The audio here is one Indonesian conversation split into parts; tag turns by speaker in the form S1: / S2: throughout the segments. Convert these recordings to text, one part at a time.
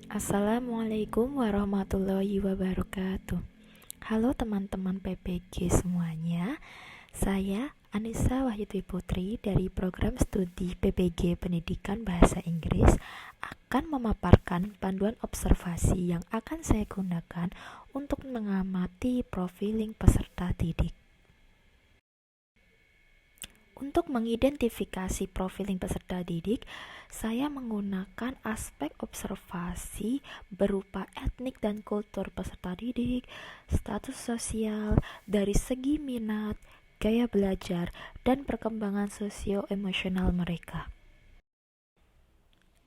S1: Assalamualaikum warahmatullahi wabarakatuh. Halo teman-teman PPG semuanya. Saya Anissa Wahyudi Putri dari program studi PPG Pendidikan Bahasa Inggris akan memaparkan panduan observasi yang akan saya gunakan untuk mengamati profiling peserta didik. Untuk mengidentifikasi profiling peserta didik, saya menggunakan aspek observasi berupa etnik dan kultur peserta didik, status sosial, dari segi minat, gaya belajar, dan perkembangan sosio-emosional mereka.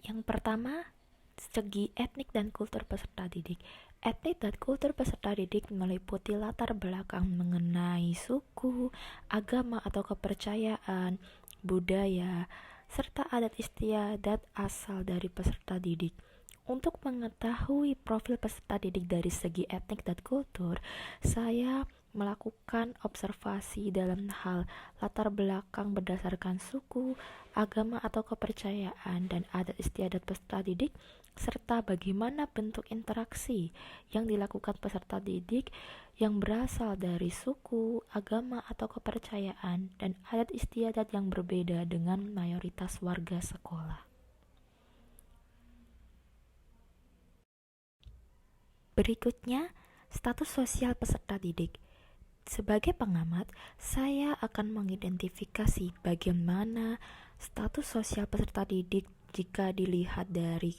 S1: Yang pertama, segi etnik dan kultur peserta didik. Etnik dan kultur peserta didik meliputi latar belakang mengenai suku, agama atau kepercayaan, budaya, serta adat istiadat asal dari peserta didik. Untuk mengetahui profil peserta didik dari segi etnik dan kultur, saya melakukan observasi dalam hal latar belakang berdasarkan suku, agama atau kepercayaan, dan adat istiadat peserta didik, serta bagaimana bentuk interaksi yang dilakukan peserta didik yang berasal dari suku, agama atau kepercayaan, dan adat istiadat yang berbeda dengan mayoritas warga sekolah. Berikutnya, status sosial peserta didik. Sebagai pengamat, saya akan mengidentifikasi bagaimana status sosial peserta didik jika dilihat dari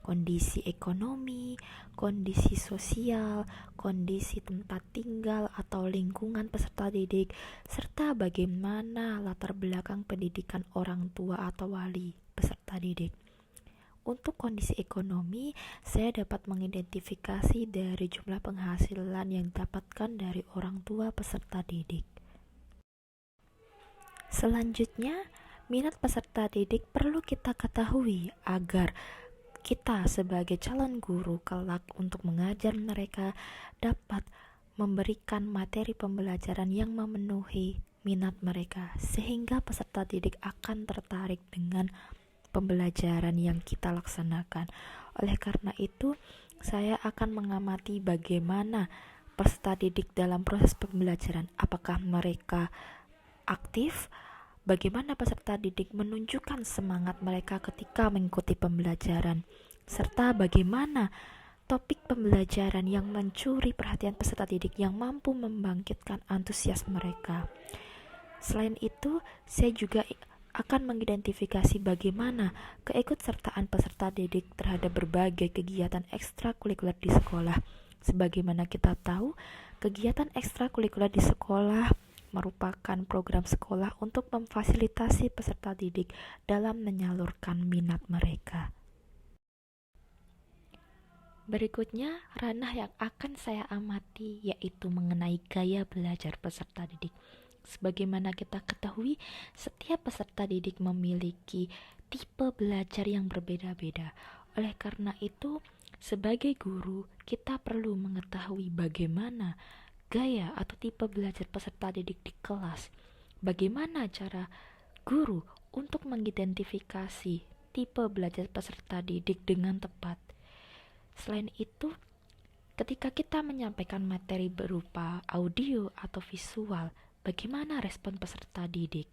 S1: kondisi ekonomi, kondisi sosial, kondisi tempat tinggal atau lingkungan peserta didik, serta bagaimana latar belakang pendidikan orang tua atau wali peserta didik. Untuk kondisi ekonomi, saya dapat mengidentifikasi dari jumlah penghasilan yang didapatkan dari orang tua peserta didik. Selanjutnya, minat peserta didik perlu kita ketahui agar kita sebagai calon guru kelak untuk mengajar mereka dapat memberikan materi pembelajaran yang memenuhi minat mereka, sehingga peserta didik akan tertarik dengan pembelajaran yang kita laksanakan. Oleh karena itu, saya akan mengamati bagaimana peserta didik dalam proses pembelajaran. Apakah mereka aktif? Bagaimana peserta didik menunjukkan semangat mereka ketika mengikuti pembelajaran, serta bagaimana topik pembelajaran yang mencuri perhatian peserta didik yang mampu membangkitkan antusias mereka. Selain itu, saya juga akan mengidentifikasi bagaimana keikutsertaan peserta didik terhadap berbagai kegiatan ekstrakurikuler di sekolah. Sebagaimana kita tahu, kegiatan ekstrakurikuler di sekolah merupakan program sekolah untuk memfasilitasi peserta didik dalam menyalurkan minat mereka. Berikutnya, ranah yang akan saya amati yaitu mengenai gaya belajar peserta didik. Sebagaimana kita ketahui, setiap peserta didik memiliki tipe belajar yang berbeda-beda. Oleh karena itu, sebagai guru, kita perlu mengetahui bagaimana gaya atau tipe belajar peserta didik di kelas. Bagaimana cara guru untuk mengidentifikasi tipe belajar peserta didik dengan tepat. Selain itu, ketika kita menyampaikan materi berupa audio atau visual, bagaimana respon peserta didik?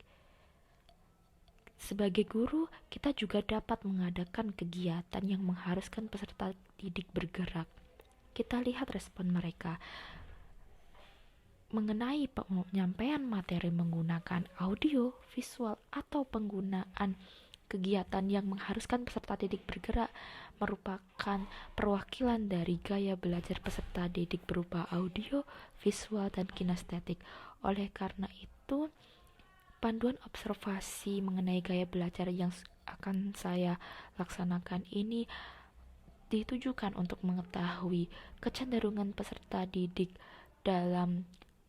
S1: Sebagai guru, kita juga dapat mengadakan kegiatan yang mengharuskan peserta didik bergerak. Kita lihat respon mereka mengenai penyampaian materi menggunakan audio, visual, atau penggunaan kegiatan yang mengharuskan peserta didik bergerak merupakan perwakilan dari gaya belajar peserta didik berupa audio, visual, dan kinestetik. Oleh karena itu, panduan observasi mengenai gaya belajar yang akan saya laksanakan ini ditujukan untuk mengetahui kecenderungan peserta didik dalam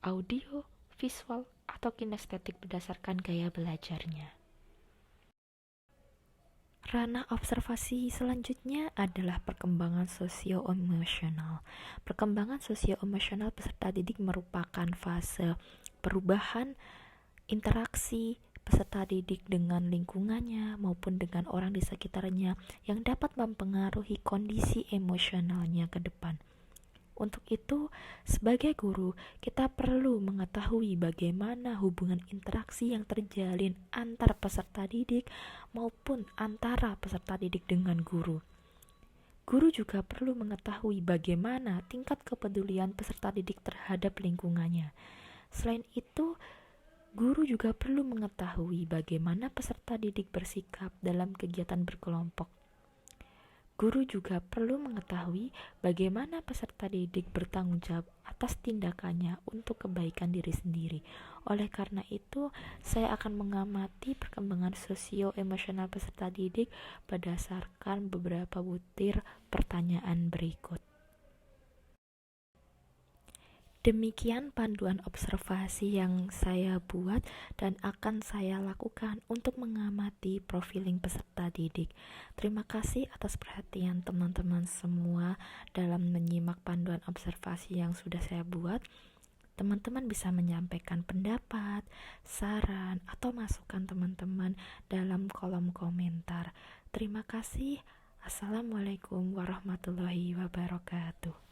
S1: audio, visual, atau kinestetik berdasarkan gaya belajarnya. Ranah observasi selanjutnya adalah perkembangan sosio-emosional. Perkembangan sosio-emosional peserta didik merupakan fase perubahan interaksi peserta didik dengan lingkungannya maupun dengan orang di sekitarnya yang dapat mempengaruhi kondisi emosionalnya ke depan. Untuk itu, sebagai guru, kita perlu mengetahui bagaimana hubungan interaksi yang terjalin antar peserta didik maupun antara peserta didik dengan guru. Guru juga perlu mengetahui bagaimana tingkat kepedulian peserta didik terhadap lingkungannya. Selain itu, guru juga perlu mengetahui bagaimana peserta didik bersikap dalam kegiatan berkelompok. Guru juga perlu mengetahui bagaimana peserta didik bertanggung jawab atas tindakannya untuk kebaikan diri sendiri. Oleh karena itu, saya akan mengamati perkembangan sosio-emosional peserta didik berdasarkan beberapa butir pertanyaan berikut. Demikian panduan observasi yang saya buat dan akan saya lakukan untuk mengamati profiling peserta didik. Terima kasih atas perhatian teman-teman semua dalam menyimak panduan observasi yang sudah saya buat. Teman-teman bisa menyampaikan pendapat, saran, atau masukan teman-teman dalam kolom komentar. Terima kasih. Assalamualaikum warahmatullahi wabarakatuh.